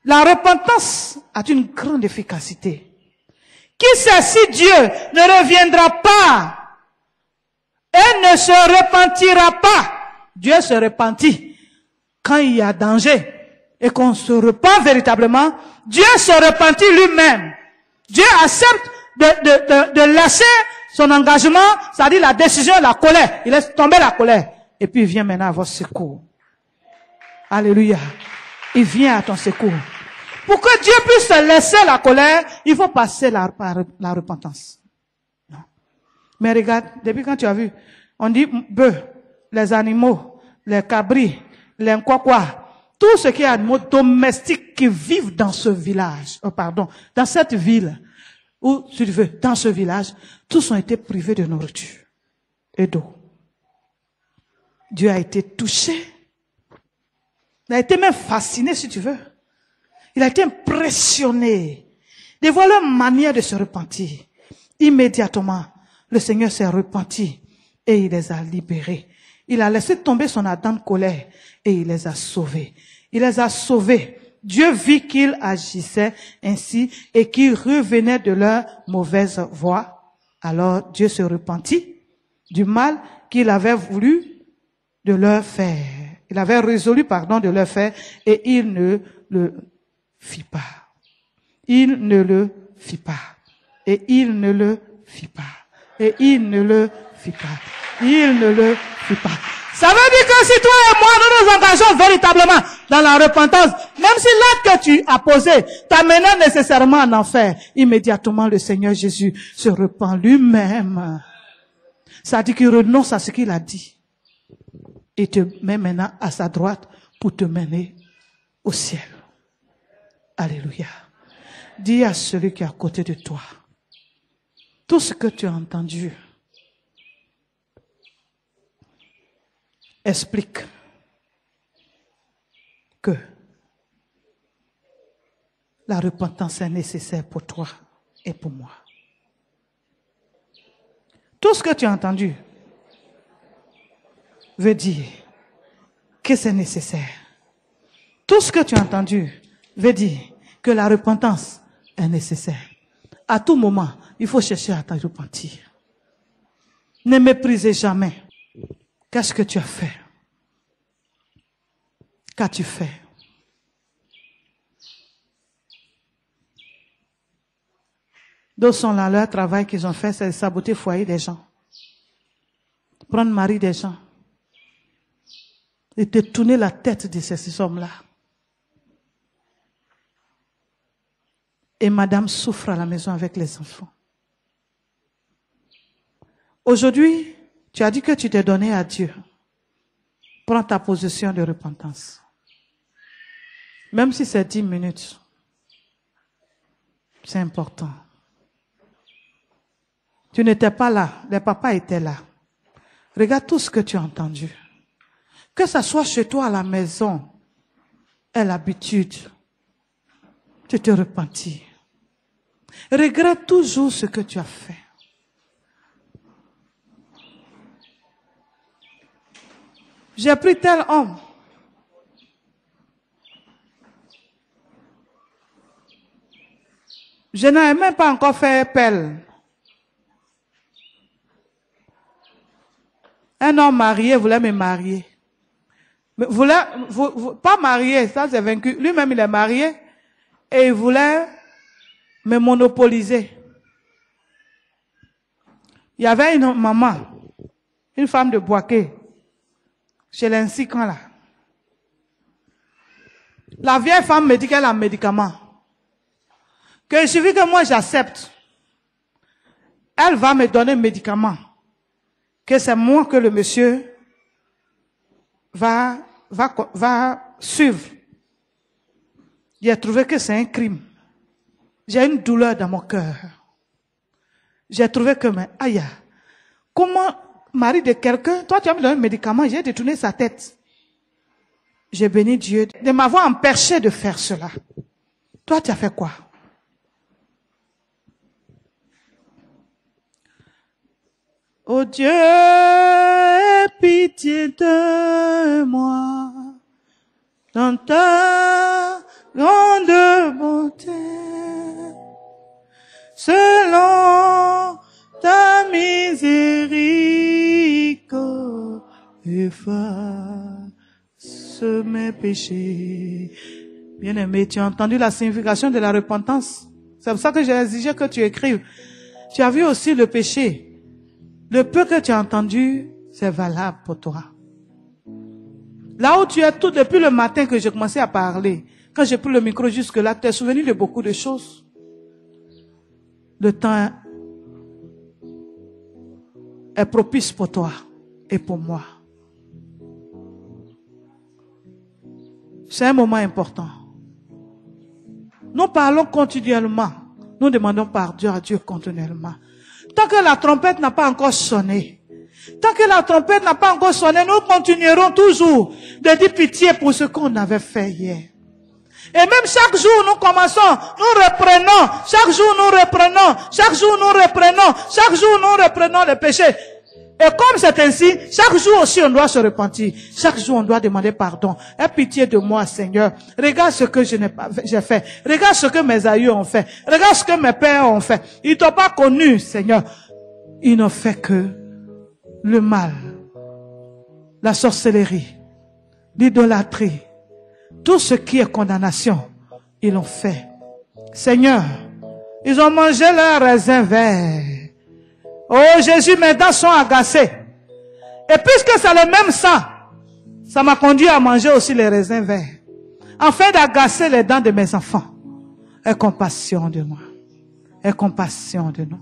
La repentance a une grande efficacité. Qui sait si Dieu ne reviendra pas et ne se repentira pas? Dieu se repentit quand il y a danger. Et qu'on se repent véritablement, Dieu se repentit lui-même. Dieu accepte de laisser son engagement, c'est-à-dire la décision, la colère. Il laisse tomber la colère. Et puis il vient maintenant à votre secours. Alléluia. Il vient à ton secours. Pour que Dieu puisse laisser la colère, il faut passer par la repentance. Non. Mais regarde, depuis quand tu as vu, on dit bœufs, les animaux, les cabris, les quoi. Tout ce qui est animaux domestiques qui vivent dans ce village, dans cette ville, ou si tu veux, dans ce village, tous ont été privés de nourriture et d'eau. Dieu a été touché. Il a été même fasciné, si tu veux. Il a été impressionné de voir leur manière de se repentir. Immédiatement, le Seigneur s'est repenti et il les a libérés. Il a laissé tomber son ardente colère et il les a sauvés. Il les a sauvés. Dieu vit qu'ils agissaient ainsi et qu'ils revenaient de leur mauvaise voie. Alors Dieu se repentit du mal qu'il avait voulu de leur faire. Il avait résolu, de leur faire et il ne le fit pas. Il ne le fit pas. Et il ne le fit pas. Et il ne le fit pas. Il ne le fit pas. Ça veut dire que si toi et moi, nous nous engageons véritablement dans la repentance, même si l'acte que tu as posé t'amène nécessairement en enfer, immédiatement le Seigneur Jésus se repent lui-même. Ça dit qu'il renonce à ce qu'il a dit et te met maintenant à sa droite pour te mener au ciel. Alléluia. Dis à celui qui est à côté de toi, tout ce que tu as entendu, explique que la repentance est nécessaire pour toi. et pour moi. Tout ce que tu as entendu veut dire que c'est nécessaire. Tout ce que tu as entendu veut dire que la repentance est nécessaire. À tout moment, il faut chercher à te repentir. Ne méprisez jamais. Qu'est-ce que tu as fait? Qu'as-tu fait? D'autres sont là, leur travail qu'ils ont fait, c'est de saboter le foyer des gens. Prendre le mari des gens. Et te tourner la tête de ces hommes-là. Et madame souffre à la maison avec les enfants. Aujourd'hui, tu as dit que tu t'es donné à Dieu. Prends ta position de repentance. Même si c'est 10 minutes. C'est important. Tu n'étais pas là, les papas étaient là. Regarde tout ce que tu as entendu. Que ça soit chez toi à la maison, est l'habitude. Tu te repentis. Regrette toujours ce que tu as fait. J'ai pris tel homme. Je n'avais même pas encore fait pelle. Un homme marié voulait me marier. Mais pas marié, ça c'est vaincu. Lui-même il est marié et il voulait me monopoliser. Il y avait une maman, une femme de Boaké, chez l'insicant là. La vieille femme me dit qu'elle a un médicament. Que il suffit que moi j'accepte. Elle va me donner un médicament. Que c'est moi que le monsieur va suivre. J'ai trouvé que c'est un crime. J'ai une douleur dans mon cœur. J'ai trouvé que, mais aïe, comment, mari de quelqu'un, toi tu as me donné un médicament, j'ai détourné sa tête. J'ai béni Dieu de m'avoir empêché de faire cela. Toi tu as fait quoi? Oh Dieu, aie pitié de moi, dans ta grande bonté, selon ta miséricorde, efface mes péchés. Bien-aimé, tu as entendu la signification de la repentance? C'est pour ça que j'ai exigé que tu écrives. Tu as vu aussi le péché. Le peu que tu as entendu, c'est valable pour toi. Là où tu es tout depuis le matin que j'ai commencé à parler, quand j'ai pris le micro jusque-là, tu t'es souvenu de beaucoup de choses. Le temps est propice pour toi et pour moi. C'est un moment important. Nous parlons continuellement. Nous demandons pardon à Dieu continuellement. Tant que la trompette n'a pas encore sonné, tant que la trompette n'a pas encore sonné, nous continuerons toujours de dire pitié pour ce qu'on avait fait hier. Et même chaque jour nous commençons, nous reprenons, chaque jour nous reprenons, chaque jour nous reprenons, chaque jour nous reprenons les péchés. Et comme c'est ainsi, chaque jour aussi on doit se repentir. Chaque jour on doit demander pardon. Aie pitié de moi, Seigneur. Regarde ce que j'ai fait. Regarde ce que mes aïeux ont fait. Regarde ce que mes pères ont fait. Ils t'ont pas connu, Seigneur. Ils n'ont fait que le mal, la sorcellerie, l'idolâtrie, tout ce qui est condamnation, ils l'ont fait. Seigneur, ils ont mangé leurs raisins verts. Oh Jésus, mes dents sont agacées. Et puisque c'est le même sang, ça m'a conduit à manger aussi les raisins verts. Afin d'agacer les dents de mes enfants. Aie compassion de moi. Aie compassion de nous.